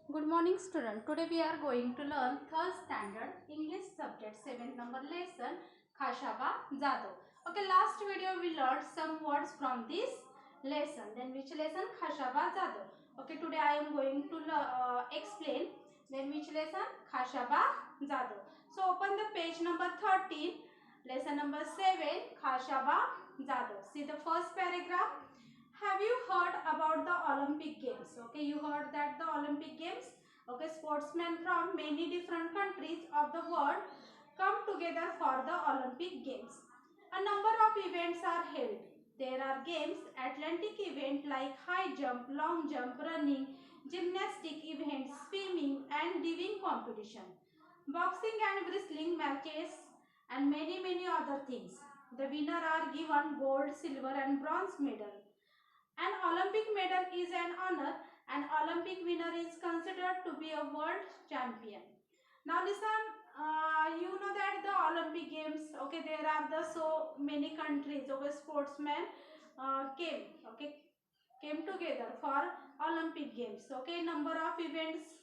Good morning student. Today we are going to learn third standard English subject 7th number lesson Khashaba Jadoo. Okay, last video we learned some words from this lesson. Then which lesson? Khashaba Jadoo. Okay, today I am going to explain then which lesson? Khashaba Jadoo. So open the page number 13, lesson number 7 Khashaba Jadoo. See the first paragraph. Have you heard about the Olympic Games? Okay, you heard that the Olympic Games, okay, sportsmen from many different countries of the world come together for the Olympic Games. A number of events are held. There are games, Atlantic events like high jump, long jump, running, gymnastic events, swimming and diving competition, boxing and wrestling matches and many other things. The winner are given gold, silver and bronze medal. An Olympic medal is an honor. An Olympic winner is considered to be a world champion. Now listen, you know that the Olympic Games, okay, there are the so many countries, okay, sportsmen came together for Olympic Games. Okay, number of events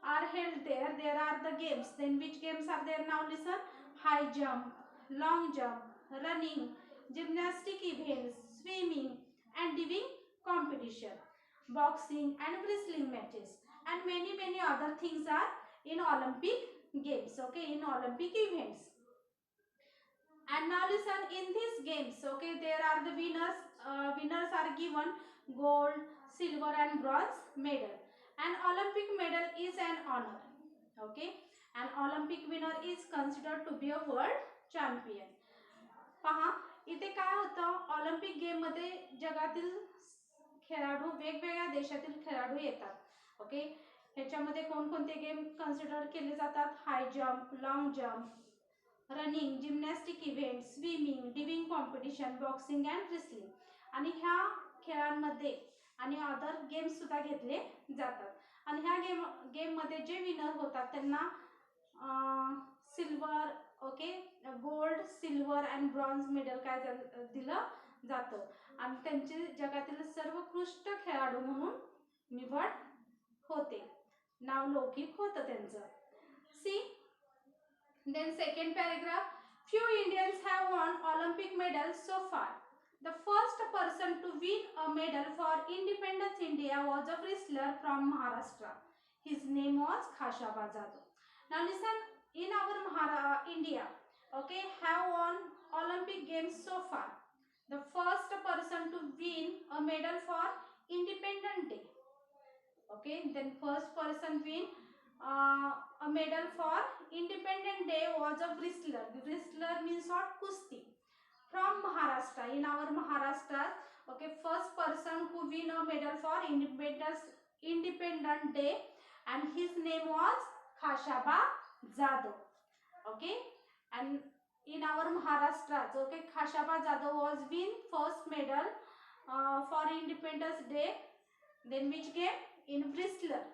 are held there. There are the games. Then which games are there? Now listen: high jump, long jump, running, gymnastic events, swimming, and diving competition, boxing and wrestling matches, and many other things are in Olympic Games. Okay, in Olympic events. And now listen, in these games, okay, there are the winners. Winners are given gold, silver and bronze medal. An Olympic medal is an honor. Okay, an Olympic winner is considered to be a world champion. पहा इथे काय होतं, Olympic game मध्ये जगातील खेळाडू वेगवेगळ्या देशातील खेळाडू येतात. ओके, ह्याच्यामध्ये कोणकोणते गेम कन्सिडर केले जातात? High jump, long jump, running, gymnastic event, swimming, diving competition, boxing and wrestling. आणि ह्या खेळांमध्ये आणि अदर गेम्स सुद्धा घेतले जातात. आणि ह्या गेममध्ये जे विनर होतात त्यांना silver, okay, gold, silver and bronze medal काय दिलं जातं. आणि त्यांचे जगातील सर्वोत्कृष्ट खेळाडू म्हणून निवड होते, नावलौकिक होतं त्यांचं. सी then second paragraph, few Indians have won Olympic medals so far. The first person to win a medal for Independence India was a wrestler from Maharashtra. His name was Khashaba Jadoo. Now listen, in our India, okay, have won Olympic games so far. The first person to win a medal for Independence Day. Okay, then first person win a medal for Independence Day was a wrestler. Wrestler means what? Kusti. From Maharashtra, in our Maharashtra, okay, first person who win a medal for Independence Day, and his name was Khashaba Jadoo. Okay, and in our Maharashtra, okay, Khashaba Jadoo was win first medal for Independence Day. Then which game? In wrestler.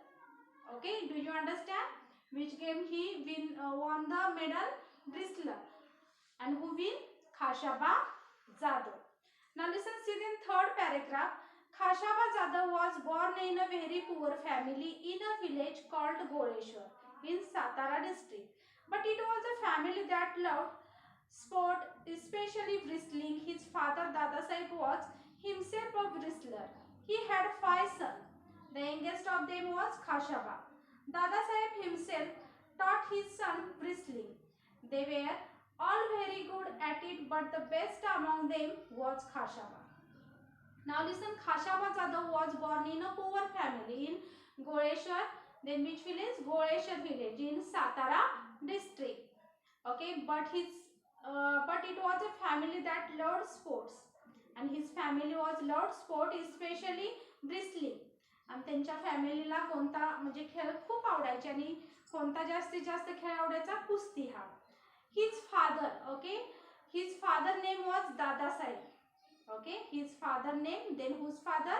Okay, do you understand which game he won the medal? Wrestler. And who win? Khashaba Jadoo. Now listen, see the third paragraph. Khashaba Jadoo was born in a very poor family in a village called Goleshwar in Satara district. But it was a family that loved sport, especially wrestling. His father Dada Sahib was himself a wrestler. He had 5 sons. The youngest of them was Khashaba. Dada Sahib himself taught his son wrestling. They were all very good at it, but the best among them was Khashaba. Now listen, Khashaba Jadoo was born in a poor family in Goleshwar. Then which village? Goleshwar village in Satara district. Okay, but it was a family that loved sports, and his family was loved sport, especially wrestling. आणि त्यांच्या फॅमिलीला कोणता म्हणजे खेळ खूप आवडायचे आणि कोणता जास्तीत जास्त खेळ आवडायचा? कुस्ती हा. His father, okay, his father name was Dada Saheb. Okay, his father name, then whose father?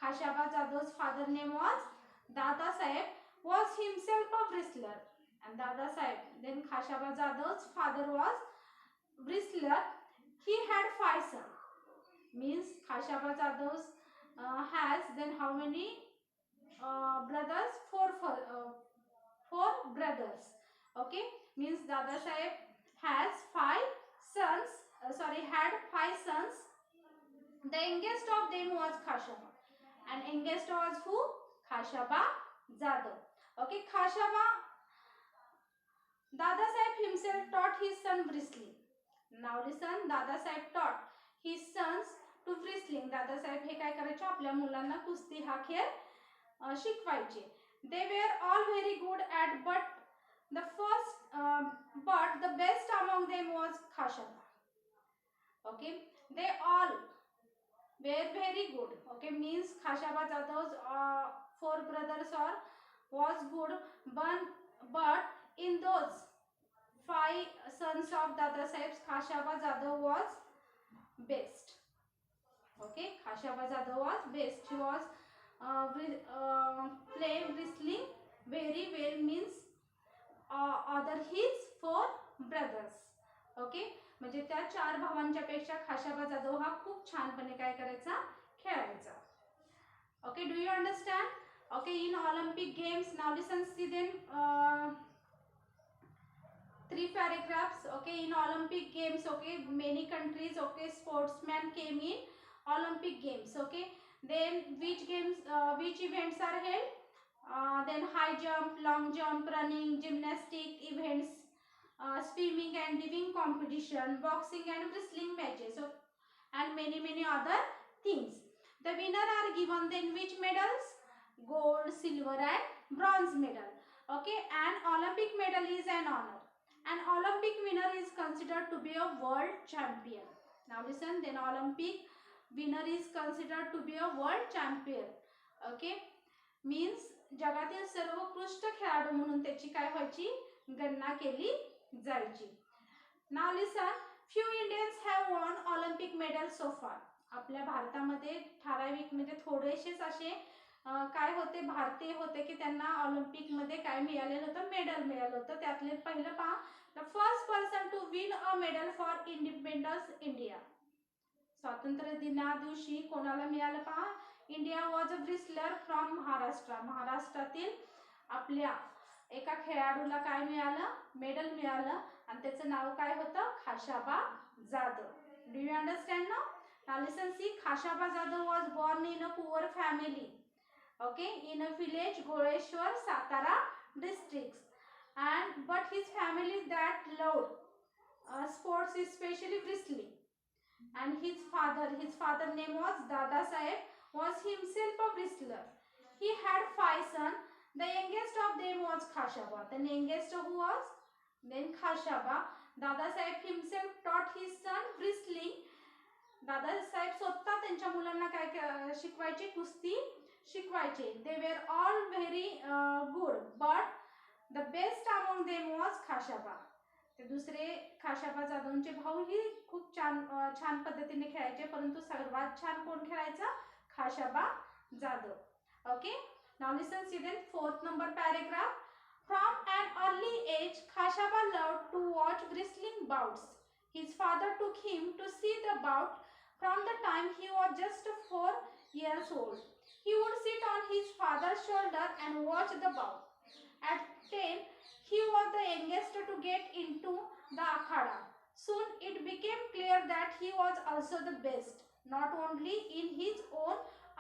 Khashaba Jadoo's father name was Dada Sahib, was himself a wrestler. And Dada Sahib, then Khashaba Jadoo's father was wrestler. He had 5 sons. Means Khashaba Jadoo's has then how many brothers? 4 brothers. Okay, means Dada Saheb has had 5 sons. The youngest of them was Khashaba, and youngest was who? Khashaba Jadhav. Okay, Khashaba, Dada Saheb himself taught his son wrestling. Now listen, Dada Saheb taught his sons to wrestling. Dada Saheb हे काय करायचे? आपल्या मुलांना कुस्ती हा खेळ शिकवायचे. They were all very good at, but the best among them was Khashaba. Okay, they all were very good. Okay, means Khashaba Jadhav's 4 brothers was good, but in those 5 sons of Dada Saheb, Khashaba Jadhav was best. Okay, Khashaba Jadhav was best. He was playing wrestling very well, means other his 4 brothers. Okay, म्हणजे त्या 4 भावांच्या पेक्षा खाशाबा जाधव हा खूप छानपणे काय करायचा? खेळायचा. Okay, do you understand? Okay, in Olympic games, now listen, see then 3 paragraphs. Okay, in Olympic games, okay, many countries, okay, sportsmen came in Olympic games. Okay, then which events are held? Then high jump, long jump, running, gymnastic events, swimming and diving competition, boxing and wrestling matches, so, and many other things. The winner are given then which medals? Gold, silver and bronze medal. Okay, an Olympic medal is an honor. An Olympic winner is considered to be a world champion. Now listen, then Olympic winner is considered to be a world champion. Okay, means जगातील सर्वोत्कृष्ट खेळाडू म्हणून त्याची काय व्हायची? गणना केली जायची. Now listen, few Indians have won Olympic medals so far. आपल्या भारतामध्ये ठराविक म्हणजे थोडेसेच असे काय होते भारतीय होते की त्यांना ऑलिम्पिक मध्ये काय मिळालेलं होतं? मेडल मिळालं होतं. त्यातले पहिलं पहा, the first person to win a medal for independence India. स्वातंत्र्य दिना दिवशी कोणाला मिळालं पहा? India was a wrestler from Maharashtra. महाराष्ट्रातील आपल्या एका खेळाडूला काय मिळालं? मेडल मिळालं आणि त्याचं नाव काय होतं? Khashaba Jadhav. Do you understand now? Now listen, see, Khashaba Jadhav was born in a poor family. Okay, in a village Goleshwar, Satara districts, but his family that loved sports, especially wrestling. And his father name was Dada Saheb, was himself a wrestler. He had 5 sons. The youngest of them was Khashaba. The youngest who was then Khashaba. Dada Saheb himself taught his son wrestling. Dada Saheb स्वतः त्यांच्या मुलांना काय शिकवायचे? कुस्ती शिकवायचे. They were all very good, but the best among them was Khashaba. ते दुसरे खाशाबा जाधवचे भाऊ ही खूप छान पद्धतीने खेळायचे, परंतु सर्वात छान कोण खेळायचा? Khashaba Jadhav. Okay, now listen, see then 4th number paragraph. From an early age, Khashaba loved to watch wrestling bouts. His father took him to see the bout from the time he was just 4 years old. He would sit on his father's shoulder and watch the bout. At 10, he was the youngest to get into the akhada. Soon it became clear that he was also the best, not only in his own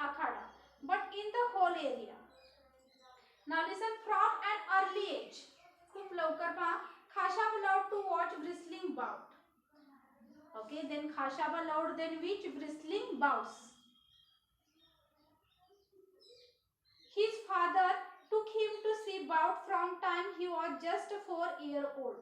akhada, but in the whole area. Now listen, from an early age, खूप लवकर पहा, Khashaba loved to watch wrestling bout. Okay, then Khashaba loved then which wrestling bouts? His father took him to see bout from time he was just 4 years old.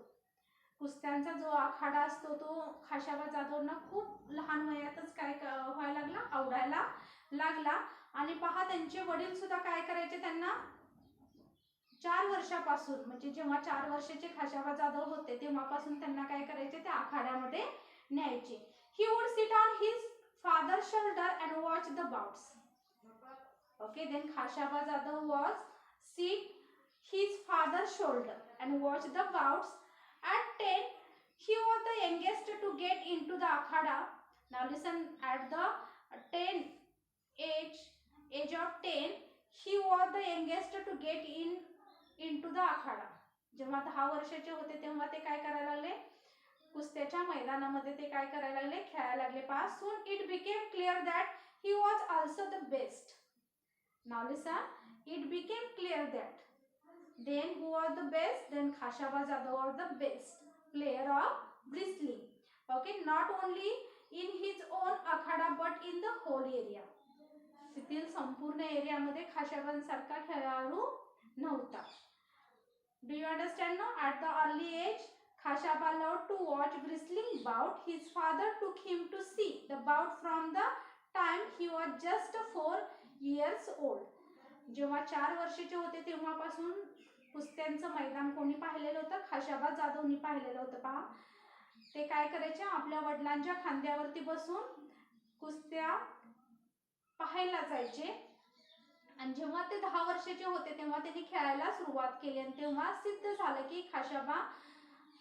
कुस्त्यांचा जो आखाडा असतो तो खाशाबा जाधवना खूप लहान वयातच काय व्हायला लागला? आवडायला लागला. आणि पहा त्यांचे वडील सुद्धा काय करायचे? त्यांना 4 वर्षापासून म्हणजे जेव्हा 4 वर्षाचे खाशाबा जाधव होते तेव्हापासून त्यांना काय करायचे? त्या आखाड्यामध्ये न्यायचे. He would sit on his father's shoulder and watch the bouts. Okay, then Khashaba Jadhav was sit his father's shoulder and watch the bouts. At 10, he was the youngest to get into the akhada. Now listen, at the 10 age of 10, he was the youngest to get into the akhada. जेव्हा 10 वर्षाचे होते तेव्हा ते काय करायला लागले, कुस्त्याच्या मैदानामध्ये ते काय करायला लागले, खेळायला लागले. पहा, soon it became clear that he was also the best. Now listen, it became clear that then who was the best, then Khashaba Jadhav was the best player of wrestling. Okay, not only in his own akhada but in the whole area. तिथील संपूर्ण एरियामध्ये खाशाबांसारखा खेळाडू नव्हता. Do you understand now? At the early age, Khashaba loved to watch wrestling bout. His father took him to see the bout from the time he was just 4 years old. जेव्हा 4 वर्षाचे होते तेव्हापासून कुस्त्यांचं मैदान कोणी पाहिलेलं होतं, खाशाबा जाधवनी पाहिलेलं होतं. पहा, ते काय करायचे, आपल्या वडिलांच्या खांद्यावरती बसून कुस्त्या पाहायला जायचे. आणि जेव्हा ते 10 वर्षाचे होते तेव्हा त्यांनी खेळायला सुरुवात केली आणि तेव्हा सिद्ध झालं की खाशाबा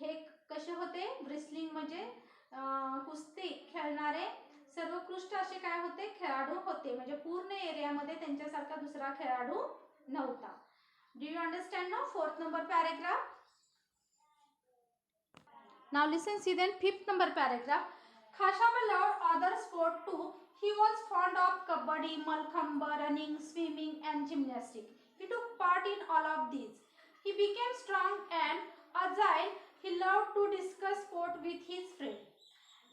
हे कसे होते, रेसलिंग म्हणजे कुस्ती खेळणारे सर्वोत्कृष्ट असे काय होते, खेळाडू होते. म्हणजे पूर्ण एरियामध्ये त्यांच्यासारखा दुसरा खेळाडू नव्हता. Do you understand now? 4th number paragraph. Now listen, see then 5th number paragraph. Khashaba loved other sport too. He was fond of kabaddi, malkhambh, running, swimming and gymnastics. He took part in all of these. He became strong and agile. He loved to discuss sport with his friends.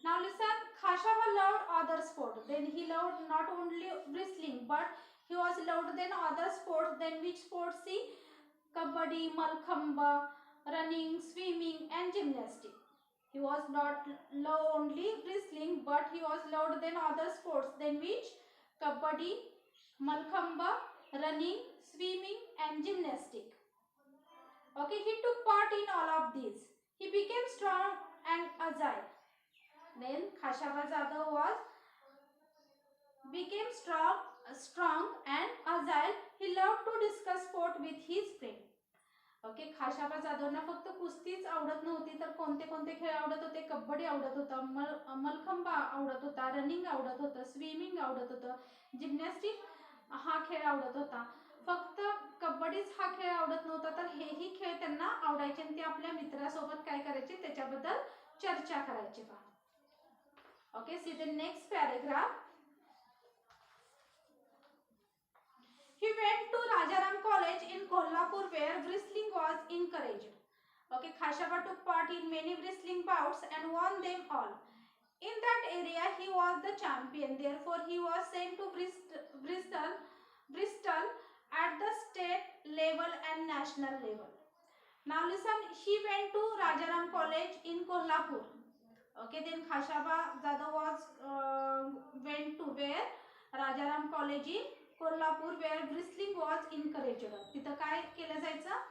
Now listen, Khashaba loved other sport. Then he loved not only wrestling but he was loved then other sports. Then which sports? See, kabaddi, malkhambh, running, swimming and gymnastics. He was not loved only wrestling but he was loved then other sports. Then which? Kabaddi, malkhambh, running, swimming and gymnastics. Okay, he took part in all of these. He became strong and agile. Then Khashaba Jadhav became strong and agile. He loved to discuss sport with his friend. ओके, खाशाबा जाधवना फक्त कुस्तीच आवडत नव्हती तर कोणते कोणते खेळ आवडत होते, कबड्डी आवडत होता, मलखंब आवडत होता, रनिंग आवडत होतं, स्विमिंग आवडत होतं, जिम्नॅस्टिक हा खेळ आवडत होता. फक्त कबड्डीच हा खेळ आवडत नव्हता तर हेही खेळ त्यांना आवडायचे आणि ते आपल्या मित्रासोबत काय करायचे, त्याच्याबद्दल चर्चा करायचे. पहा, okay, see the next paragraph. He went to Rajaram College in Kolhapur where wrestling was encouraged. Okay, Khashaba took part in many wrestling bouts and won them all. In that area, he was the champion. Therefore, he was sent to Bristol at the state level and national level. Now listen, he went to Rajaram College in Kolhapur. Okay, then Khashaba Jadhav was went to where? Rajaram College in Kolhapur where wrestling was encouraged. तिथं काय केलं जायचं,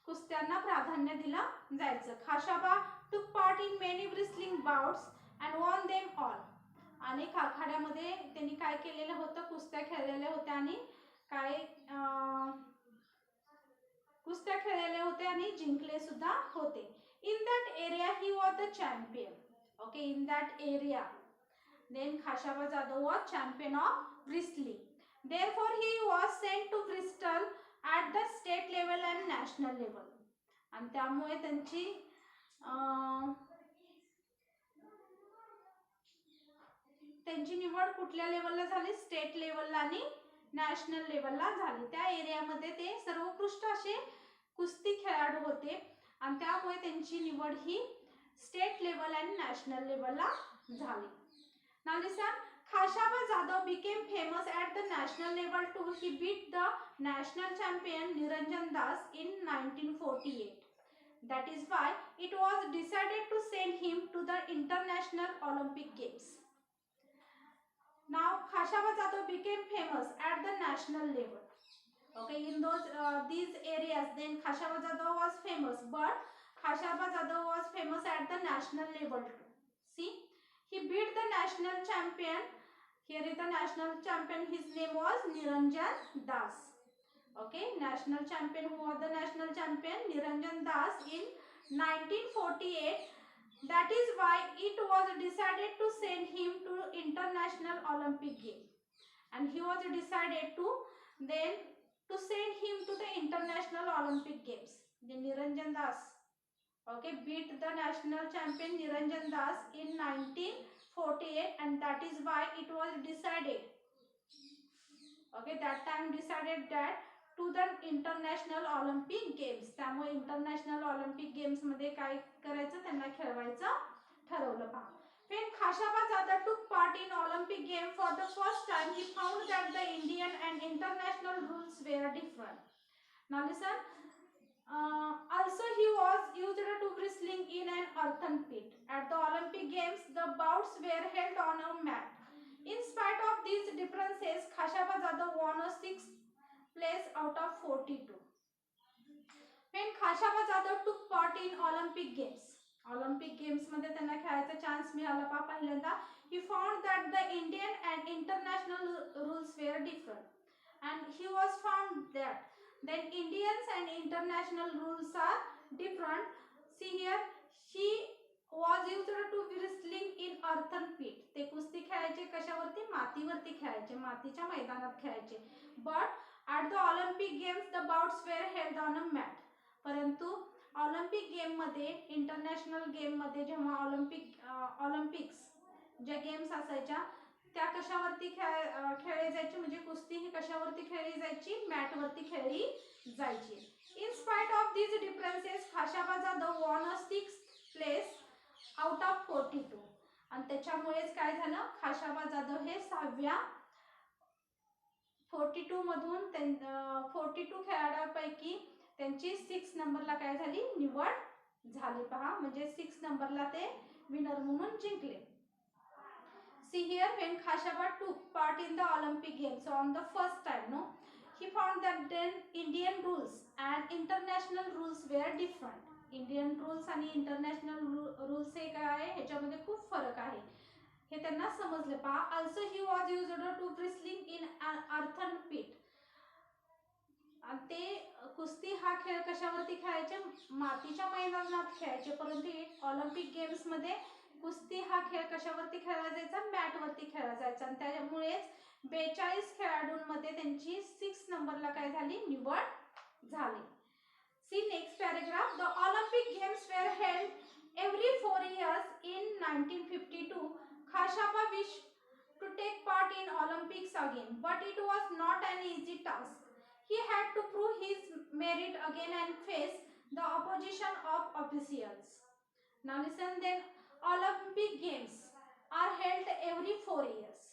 कुस्त्यांना प्राधान्य दिलं जायचं. Khashaba took part in many wrestling bouts and won them all. अनेक आखाड्यामध्ये त्यांनी काय केलेलं होतं, कुस्त्या खेळलेल्या होत्या आणि काय कुस्त्या खेळलेल्या होत्या आणि जिंकले सुद्धा होते. In that area he was the champion. Okay, in that area. Then Khashaba Jadhav was champion of wrestling. Therefore, he was sent to Bristol at the state level and national level. आणि त्यामुळे त्यांची निवड कुठल्या लेवलला झाली, state लेवलला आणि national लेवलला झाली. त्या एरियामध्ये ते सर्वोत्कृष्ट असे कुस्ती खेळाडू होते आणि त्यामुळे त्यांची निवड ही स्टेट लेवल आणि नॅशनल लेवलला झाली. Now listen, Khashaba Jadhav became famous at the national level too. He beat the national champion Niranjan Das in 1948. That is why it was decided to send him to the International Olympic Games. Now Khashaba Jadhav became famous at the national level. Okay, in these areas then Khashaba Jadhav was famous, but Khashaba Jadhav was famous at the national level too. See, he beat the national champion. Here is the national champion. His name was Niranjan Das. Okay, national champion. Who was the national champion? Niranjan Das in 1948. That is why it was decided to send him to International Olympic Games. And he was decided to send him to the International Olympic Games. Niranjan Das, okay, beat the national champion Niranjan Das in 1948, and that is why it was decided, okay, that time decided that to the international Olympic games. त्यामुळे international Olympic games मध्ये काय करायचं, त्यांना खेळवायचं ठरवलं पहा. When Khashaba Zada took part in Olympic game for the first time, he found that the Indian and international rules were different. Now listen. Also, he was used to wrestling in an earthen pit. At the Olympic Games, the bouts were held on a mat. In spite of these differences, Khashaba Zada won a 6th place out of 42. When Khashaba Zada took part in Olympic Games मध्ये त्यांना खेळायचा chance मिळाला पहा पहिल्यांदा. He found that the Indian and international rules were different, and he was found that then Indians and international rules are different. See here, he was used to wrestling in earthen pit. ते कुस्ती खेळायचे कशावरती, मातीवरती खेळायचे, मातीच्या मैदानात खेळायचे. But at the Olympic Games the bouts were held on a mat. परंतु Olympic game मध्ये, international game मध्ये जेव्हा ऑलिम्पिक्स ज्या गेम्स असायच्या त्या कशावरती खेळली जायची, म्हणजे कुस्ती ही कशावरती खेळली जायची, मॅटवरती खेळली जायची. In spite of these differences Khashaba Jadhav von a 6th place out of 42. आणि त्याच्यामुळेच काय झालं, खाशाबा जाधव हे 6व्या 42 मधून 42 खेळाडूंपैकी त्यांची 6 नंबरला काय झाली, निवड झाली पहा. म्हणजे 6 नंबरला ते विनर म्हणून जिंकले. See here, when Khashaba took part in the Olympic Games, so on the first time, no, he found that then Indian rules and international rules were different. Indian rules आणि international rules हे काय आहे, ह्याच्यामध्ये खूप फरक आहे हे त्यांना समजले पहा. Also he was used to wrestling in an earthen pit. आणि ते कुस्ती हा खेळ कशावरती खेळायचे, मातीच्या मैदानात खेळायचे. परंतु ऑलिम्पिक गेम्स मध्ये कुस्ती हा खेळ कशावरती खेळला जायचा, मॅटवरती खेळला जायचा. आणि त्यामुळेच 42 खेळाडूंमध्ये त्यांची 6 नंबरला काय झाली, निवड झाली. See next paragraph. The Olympic games were held every 4 years. In 1952 Khashaba wished to take part in Olympics again, but it was not an easy task. He had to prove his merit again and face the opposition of officials. Now listen, then Olympic Games are held every 4 years.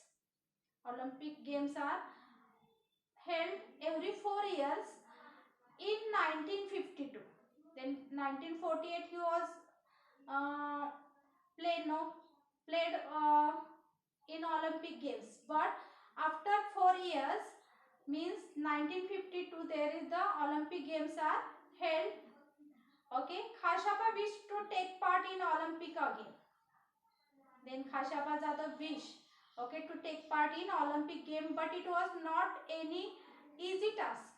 Olympic Games are held every 4 years. In 1952, then 1948 he was played in Olympic Games, but after 4 years, means 1952, there is the Olympic Games are held. Okay, Khashaba wished to take part in Olympic again. Then Khashaba Zada wished, okay, to take part in Olympic game, but it was not any easy task.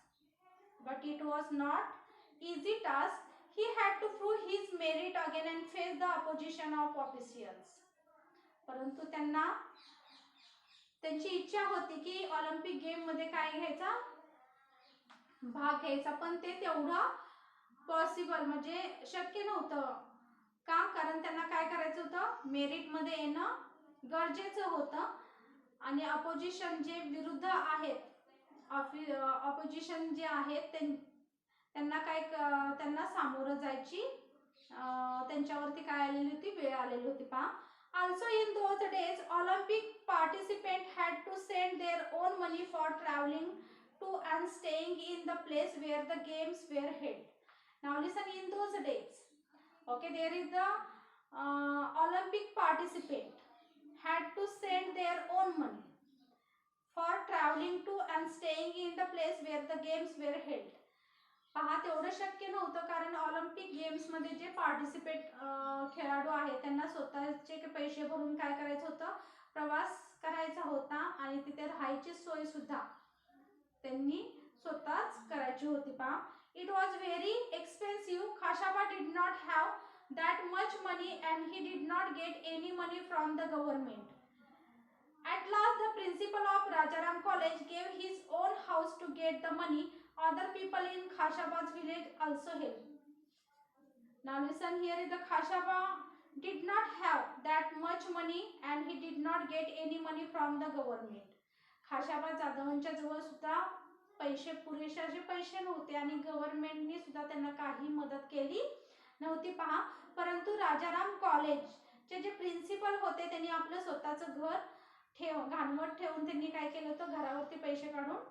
But it was not easy task. He had to prove his merit again and face the opposition of officials. परंतु त्यांना त्यांची इच्छा होती की Olympic game मध्ये काय घ्यायचा, भाग घ्यायचा, पण ते तेवढं पॉसिबल म्हणजे शक्य नव्हतं. का, कारण त्यांना काय करायचं होतं, मेरिट मध्ये येणं गरजेचं होतं. आणि अपोजिशन जे विरुद्ध आहेत, अपोजिशन जे आहेत त्यांना काय, त्यांना सामोरं जायची त्यांच्यावरती काय आलेली होती, वेळ आलेली होती पहा. Also in those days, Olympic participants had to send their own money for traveling to and staying in the place where the games were held. Now listen, in those days, okay, there is the Olympic participant had to send their own money for traveling to and staying in the place where the games were held. पहा, तेवढं शक्य नव्हतं, कारण Olympic games मध्ये जे participate खेळाडू आहेत त्यांना स्वतःचे पैसे भरून काय करायचं होतं, प्रवास करायचा होता आणि तिथे राहायची सोय सुद्धा त्यांनी स्वतःच करायची होती पहा. It was very expensive. Khashaba did not have that much money and he did not get any money from the government. At last the principal of Rajaram College gave his own house to get the money. Other people in Khashaba's village also helped. Now listen here, the Khashaba did not have that much money and he did not get any money from the government. Khashaba जाधवांच्या जवळ सुद्धा पैसे पुरेसे असे पैसे नव्हते आणि गव्हर्नमेंटने सुद्धा त्यांना काही मदत केली नव्हती पहा. परंतु राजाराम कॉलेजचे जे प्रिन्सिपल होते त्यांनी आपलं स्वतःचं घर घाणवट ठेवून त्यांनी काय केलं होतं, घरावरती पैसे काढून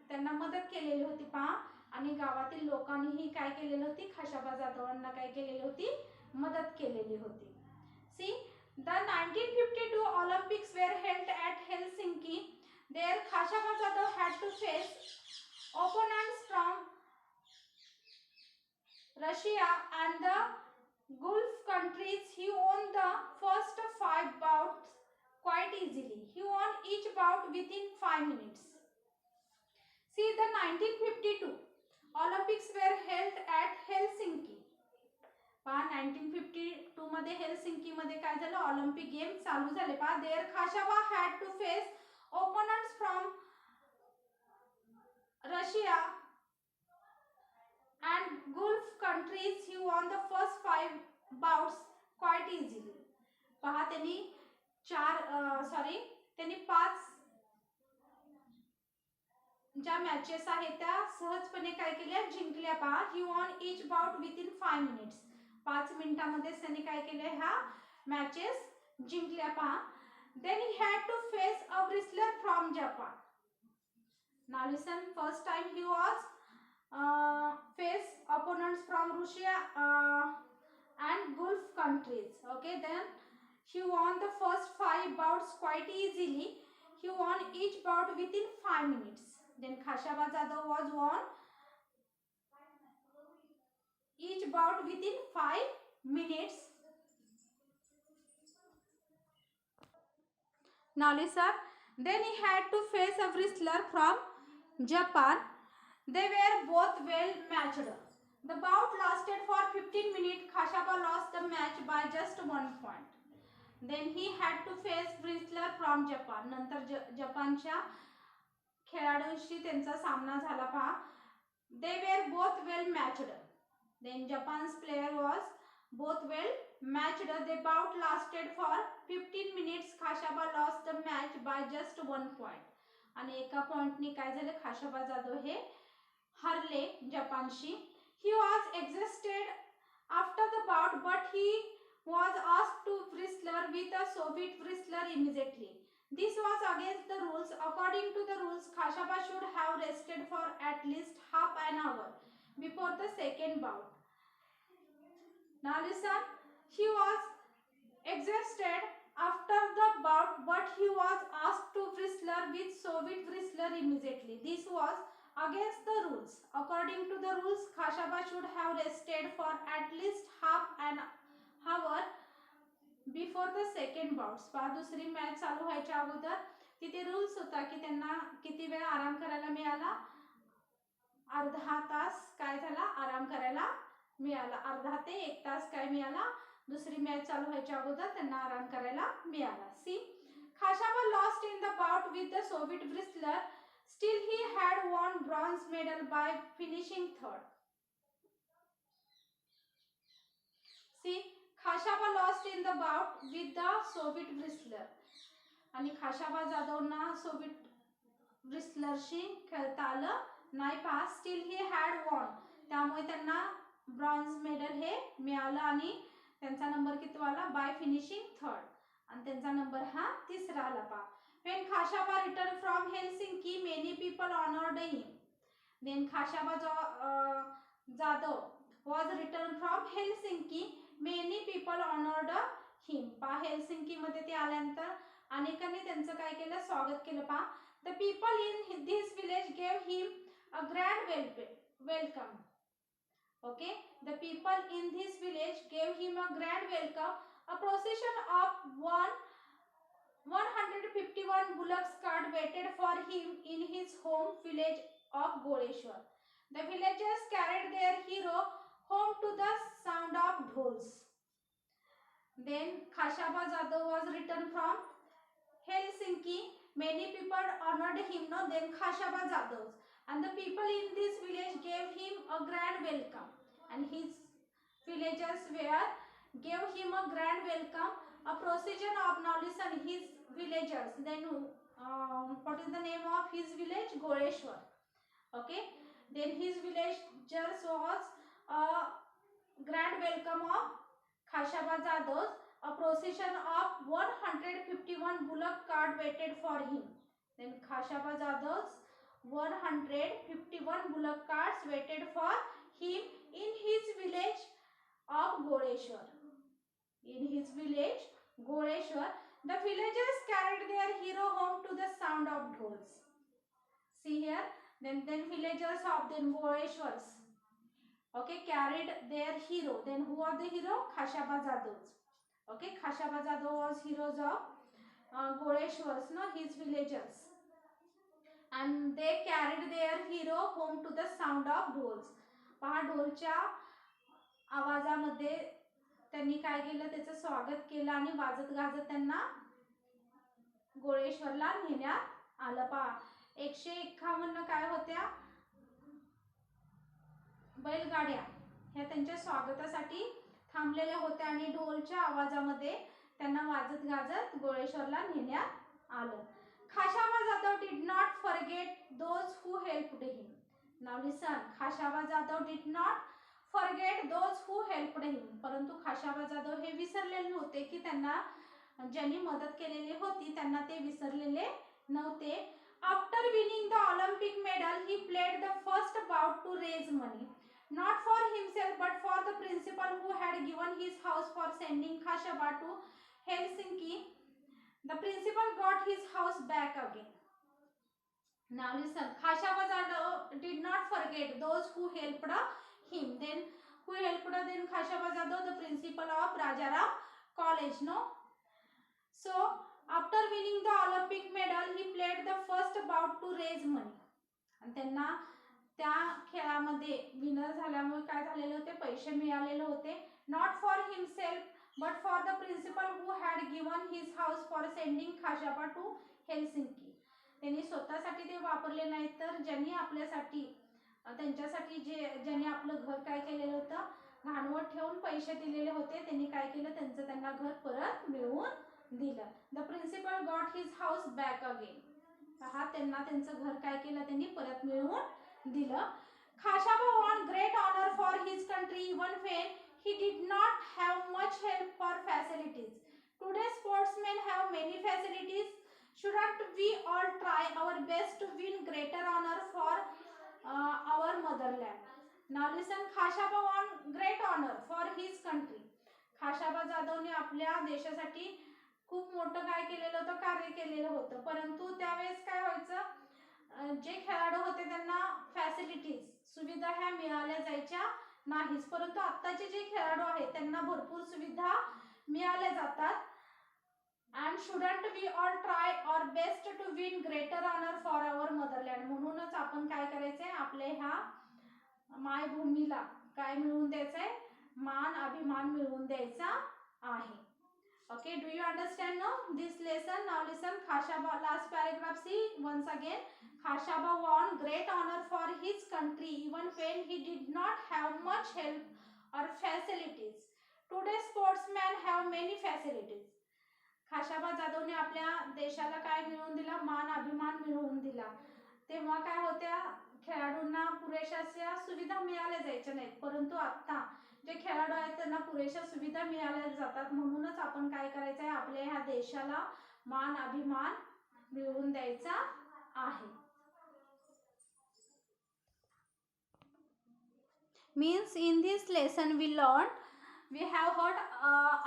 त्यांना मदत केलेली होती पहा. आणि गावातील लोकांनीही काय केलेली होती, खाशाबा जाधवांना काय केलेली होती, मदत केलेली होती. See the 1952 Olympics were held at Helsinki. There Khashaba Jadhav had to face opponents from Russia and the Gulf countries. He won the first 5 bouts quite easily. He won each bout within 5 minutes. See, the 1952 Olympics were held at Helsinki. पहा 1952 मध्ये Helsinki मध्ये काय झालं, Olympic game चालू झाले पहा. There Khashaba had to face opponents from Russia and Gulf countries. He won the first 5 bouts quite easily. पहा त्यांनी त्यांनी 5 ज्या मॅचेस आहेत त्या सहजपणे काय केल्या, जिंकल्या पहा. He won each bout within 5 minutes. 5 मिनिटांमध्ये त्यांनी काय केले, ह्या मॅचेस जिंकल्या पहा. Then he had to face a wrestler from Japan. Now listen, first time he was face opponents from Russia and Gulf countries. Okay, then he won the first 5 bouts quite easily. He won each bout within 5 minutes. Then Khashaba Jadhav was won each bout within 5 minutes. Now listen, then he had to face a wrestler from Japan. They were both well matched. The bout lasted for 15 minutes. Khashaba lost the match by just 1 point. Then he had to face wrestler from Japan. नंतर जपानच्या खेळाडूंशी त्यांचा सामना झाला पहा. They were both well matched. Then Japan's player was both well matched. The bout lasted for 15 minutes. Khashaba lost the match by just 1 point. आणि एका पॉइंटनी काय झालं, खाशाबा जाधव हे हारले जपानशी. He was exhausted after the bout, but he was asked to wrestle with a Soviet wrestler immediately. This was against the rules. According to the rules, Khashaba should have rested for at least half an hour before the second bout. Now listen, he was exhausted after the bout, but he was asked to wrestle with Soviet wrestler immediately. This was against the rules. According to the rules, Khashaba should have rested for at least half an hour before the second bout. पहा, दुसरी match चालू व्हायच्या अगोदर तिथे rules होता की त्यांना किती वेळ आराम करायला मिळाला, अर्धा तास काय झाला, आराम करायला मिळाला. अर्धा ते 1 तास काय मिळाला, दुसरी मॅच चालू व्हायच्या अगोदर त्यांना आराम करायला मिळाला. सी, Khashaba lost in the bout with the Soviet wrestler. Still, he had won bronze medal by finishing third. See, Khashaba lost in the bout with the Soviet wrestler. आणि खाशाबा जाधवना सोवियत wrestlerशी खेळता आलं नाही पहा. Still he had won. त्यामुळे त्यांना bronze medal हे मिळालं आणि त्यांचा नंबर किती आला, बाय फिनिशिंग थर्ड. आणि त्यांचा नंबर हा 3रा आला पहा. When Khashaba returned from Helsinki, many people honored him. Then Khashaba Jadhav was returned from Helsinki. Many people honored him. पहा, हेलसिंकी मध्ये ते आल्यानंतर अनेकांनी त्यांचं काय केलं, स्वागत केलं पहा. The people in this village gave him a grand welcome. Okay, the people in this village gave him a grand welcome. A procession of 151 bullocks cart waited for him in his home village of Goleshwar. The villagers carried their hero home to the sound of dhols. Then Khashaba Jadhav was returned from Helsinki. Many people honored him. No, then Khashaba Jadhav and the people in this village gave him a grand welcome, and his villagers were gave him a grand welcome. A procession of, now listen, his villagers. Then what is the name of his village? Goleshwar. Okay. Then his villagers was a grand welcome of Khashaba Jadav's. A procession of 151 bullock cart waited for him. Then Khashaba Jadav's 151 bullock carts waited for him in his village of Goleshwar. In his village, Goleshwar, the villagers carried their hero home to the sound of dhols. See here, then villagers of the Goleshwars, okay, carried their hero. Then who was the hero? Khashaba Jadav's. Okay, Khashaba Jadav was heroes of Goleshwars, no, his villagers. And they carried their hero home to the sound of dhols. पहा ढोलच्या आवाजामध्ये त्यांनी काय केलं, त्याचं स्वागत केलं आणि वाजत गाजत त्यांना गोळेश्वरला नेण्यात आलं. पहा 151 काय होत्या बैलगाड्या ह्या त्यांच्या स्वागतासाठी थांबलेल्या होत्या आणि ढोलच्या आवाजामध्ये त्यांना वाजत गाजत गोळेश्वरला नेण्यात आलं. Khashaba Jadav did not forget those who helped him. Now listen, Khashaba Jadav did not forget those who helped him. परंतु खाशाबा जाधव हे विसरलेले नव्हते की त्यांना ज्यांनी मदत केलेली होती त्यांना ते विसरलेले नव्हते. After winning the Olympic medal, he played the first bout to raise money, not for himself but for the principal who had given his house for sending Khashaba to Helsinki. The principal got his house back again. Now listen, Khashaba Jadav did not forget those who helped him. Then who helped then Khashaba Jadav? The principal of Rajaram College, no? So after winning the Olympic medal, he played the first bout to raise money. आणि त्यांना त्या खेळामध्ये winner झाल्यामुळे काय झालेले होते, पैसे मिळालेले होते. Not for himself but for the principal who had given his house for sending Khashaba to Helsinki. त्यांनी स्वतःसाठी ते वापरले नाही तर ज्यांनी आपल्यासाठी त्यांच्यासाठी ज्यांनी आपलं घर काय केलेलं होतं घाणवट ठेवून पैसे दिलेले होते त्यांनी काय केलं, त्यांचं त्यांना घर परत मिळवून दिलं. The principal got his house back again. पहा त्यांना त्यांचं घर काय केलं, त्यांनी परत मिळवून दिलं. Khashaba won great honor for his country even when he did not have much help for facilities. Today sportsmen have many facilities. Shouldn't we all try our best to win greater honor for our motherland? Now listen, Khashaba won great honor for his country. Khashaba जाधवने आपल्या देशासाठी खूप मोठं काय केलेलं होतं, कार्य केलेलं होतं. परंतु त्यावेळेस काय व्हायचं, जे खेळाडू होते त्यांना फॅसिलिटीज सुविधा ह्या मिळाल्या जायच्या नाहीच. परंतु आत्ताचे जे खेळाडू आहेत त्यांना भरपूर सुविधा मिळाल्या जातात. And shouldn't we all try our best to win greater honour for our motherland. म्हणूनच आपण काय करायचंय, आपल्या ह्या मायभूमीला काय मिळवून द्यायचंय, मान अभिमान मिळवून द्यायचा आहे. Okay, do you understand now this lesson? Now listen, Khashaba, last paragraph, see once again. Khashaba won great honor for his country even when he did not have much help or facilities. Today sportsmen have many facilities. Khashaba जाधवने आपल्या देशाला काय मिळवून दिला, मान अभिमान मिळवून दिला. तेव्हा काय होत्या, खेळाडूंना पुरेशा सुविधा मिळाल्या जायच्या नाहीत. परंतु आता जे खेळाडू आहेत त्यांना पुरेशा सुविधा मिळाल्या जातात. म्हणूनच आपण काय करायचं आहे, आपल्या ह्या देशाला मान अभिमान मिळवून द्यायचा आहे. Means in this lesson we have heard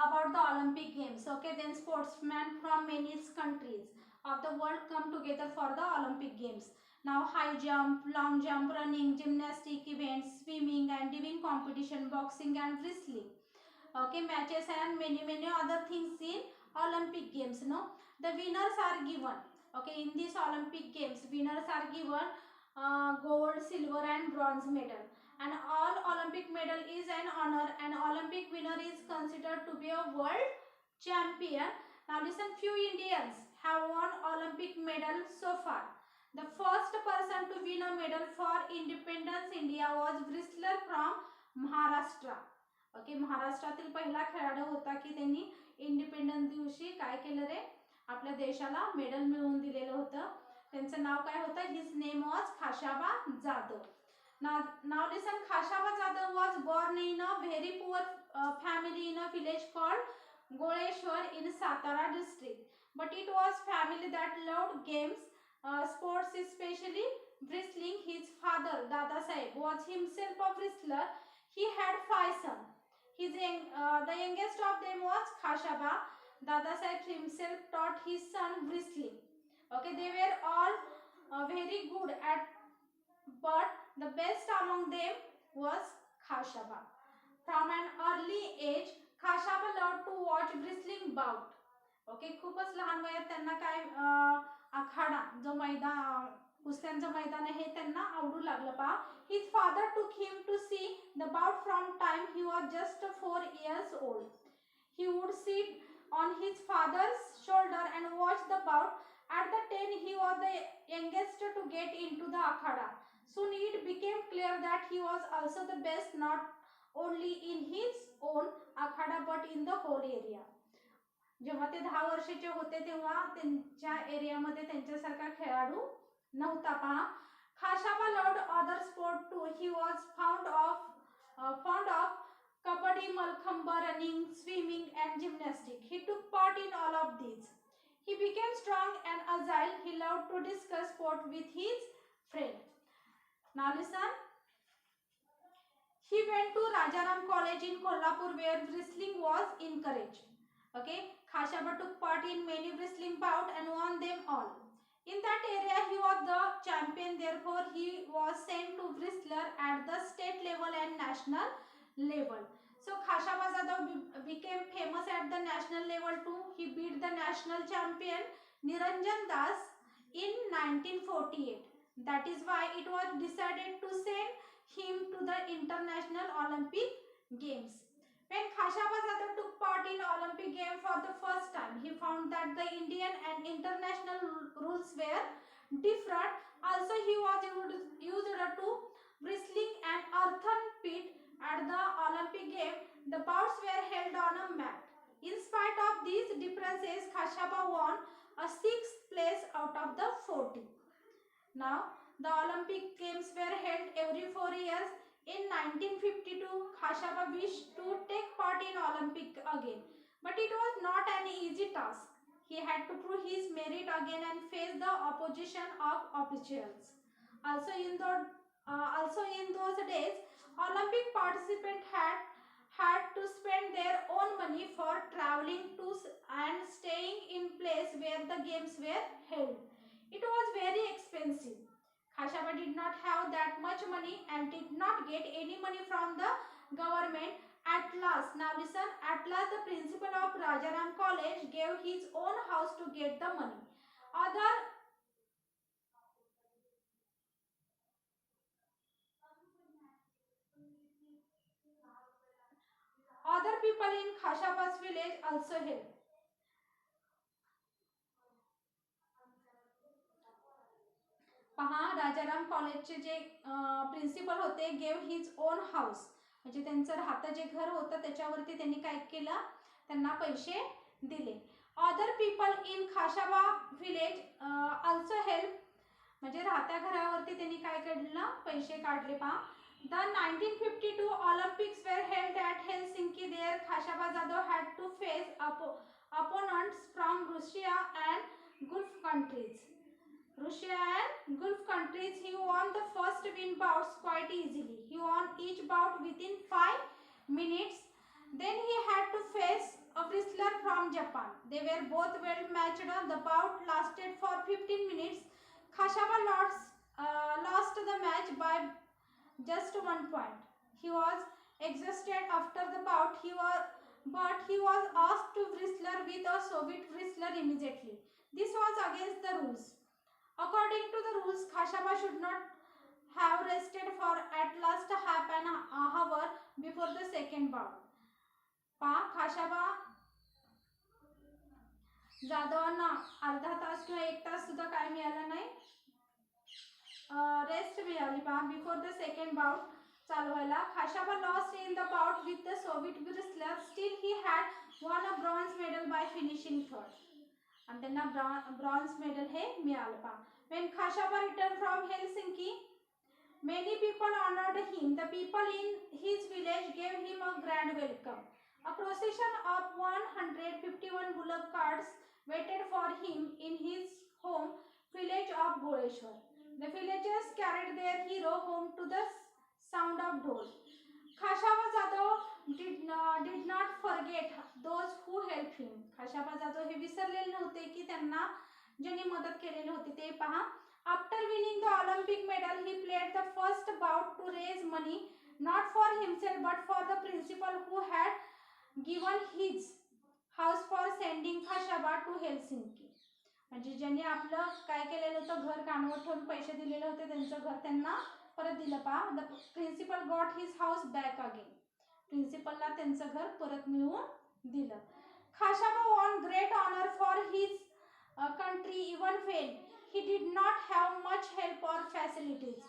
about the Olympic Games. Okay, then sportsmen from many countries of the world come together for the Olympic Games. Now high jump, long jump, running, gymnastic events, swimming and diving competition, boxing and wrestling. Okay, matches and many other things in Olympic Games. No, the winners are given. Okay, in this Olympic Games, winners are given gold, silver and bronze medal. And all Olympic medal is an honor. An Olympic winner is considered to be a world champion. Now listen, few Indians have won Olympic medal so far. The first person to win a medal for independence India was wrestler from Maharashtra. Okay, महाराष्ट्रातील पहिला खेळाडू होता की त्यांनी independence दिवशी काय केलं रे, आपल्या देशाला मेडल मिळवून दिलेलं होतं. त्यांचं नाव काय होतं? His name was Khashaba Jadhav. Now listen, Khashaba Jadhav was born in a very poor family in a village called Goleshwar in Satara district. But it was family that loved games, sports, especially wrestling. His father Dada Saheb was himself a wrestler. He had 5 sons. The youngest of them was Khashaba. Dada Saheb himself taught his son wrestling. Okay, they were all very good at, but the best among them was Khashaba. From an early age, Khashaba loved to watch wrestling bout. Okay, खूपच लहान वयात त्यांना काय आखाडा जो मैदान, कुस्त्यांचं मैदान आहे हे त्यांना आवडू लागलं पहा. His father took him to see the bout from time he was just 4 years old. He would sit on his father's shoulder and watch the bout. At the 10, he was the youngest to get into the akhada. Soon it became clear that he was also the best, not only in his own akhada but in the whole area. जेव्हा ते 10 वर्षाचे होते तेव्हा त्यांच्या एरियामध्ये त्यांच्यासारखा खेळाडू नव्हता पहा. Khashaba loved other sport too. He was fond of kabaddi, malkhamba, running, swimming and gymnastics. He took part in all of these. He became strong and agile. He loved to discuss sport with his friends. Now listen. He went to Rajaram College in Kolhapur where wrestling was encouraged. Okay, Khashaba took part in many wrestling bouts and won them all. In that area, he was the champion. Therefore, he was sent to wrestler at the state level and national level. So, Khashaba Jadhav became famous at the national level too. He beat the national champion Niranjan Das in 1948. That is why it was decided to send him to the International Olympic Games. When Khashaba Jadhav took part in Olympic Games for the first time, he found that the Indian and international rules were different. Also, he was used to wrestling and earthen pit. At the Olympic Games, the bouts were held on a mat. In spite of these differences, Khashaba won a 6th place out of the 40. Now, the Olympic Games were held every 4 years. In 1952, Khashaba wished to take part in Olympic again, but it was not an easy task. He had to prove his merit again and face the opposition of officials. Also in those days, Olympic participants had to spend their own money for traveling to and staying in place where the games were held. It was very expensive. Khashaba did not have that much money and did not get any money from the government. At last, now listen, at last the principal of Rajaram College gave his own house to get the money. Other people in Khashaba's village also helped. पहा, राजाराम कॉलेजचे जे principal होते gave his own house, म्हणजे त्यांचं राहतं जे घर होतं त्याच्यावरती त्यांनी काय केलं, त्यांना पैसे दिले. Other people in Khashaba village also help, म्हणजे राहत्या घरावरती त्यांनी काय केलं, पैसे काढले पहा. The 1952 Olympics were held at Helsinki. There Khashaba Jadhav had to face opponents from Russia and Gulf countries. He won the first win bouts quite easily. He won each bout within 5 minutes. Then he had to face a wrestler from Japan. They were both well matched. The bout lasted for 15 minutes. Khashaba lost the match by just 1 point. He was exhausted after the bout. But he was asked to wrestle with a Soviet wrestler immediately. This was against the rules. According to the rules, Khashaba should not have rested for at least half an hour before the second bout. Khashaba जाधवांना अर्धा तास किंवा 1 तास सुद्धा काय मिळालं नाही, rest मिळाली. Before the second bout चालू व्हायला. Khashaba lost in the bout with the Soviet wrestler. Still he had won a bronze medal by finishing third. आणि त्यांना ब्रॉन्झ मेडल हे मिळालं पहा. When Khashaba returned from Helsinki, many people honored him. The people in his village gave him a grand welcome. A procession of 151 bullock carts waited for him in his home village of Goleshwar. The villagers carried their hero home to the sound of dhol. Khashaba Jadhav did not forget those who helped him. Khashaba Jadhav हे विसरलेले नव्हते की त्यांना ज्यांनी मदत केलेली होती ते पहा. After winning the Olympic medal, he played the first bout to raise money not for himself but for the principal who had given his house for sending Khashaba to Helsinki. म्हणजे ज्यांनी आपलं काय केलेलं होतं घर कानवर ठेवून पैसे दिलेले होते त्यांचं घर त्यांना परत दिलं पहा. The principal got his house back again. प्रिन्सिपलला त्यांचं घर परत मिळवून दिलं. Khashaba won great honour for his country even when he did not have much help or facilities.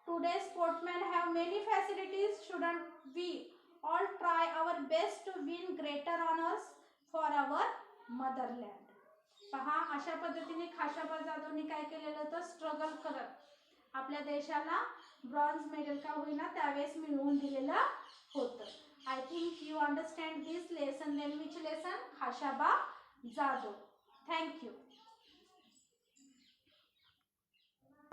Today's sportsmen have many facilities. Shouldn't we all try our best to win greater honors for our motherland? पहा अशा पद्धतीने खाशाबा जाधवनी काय केलेलं होतं struggle करत आपल्या देशाला bronze medal का होईना त्यावेळेस मिळवून दिलेलं होतं. I think you understand this lesson. Then which lesson? Khashaba Jadhav. Thank you.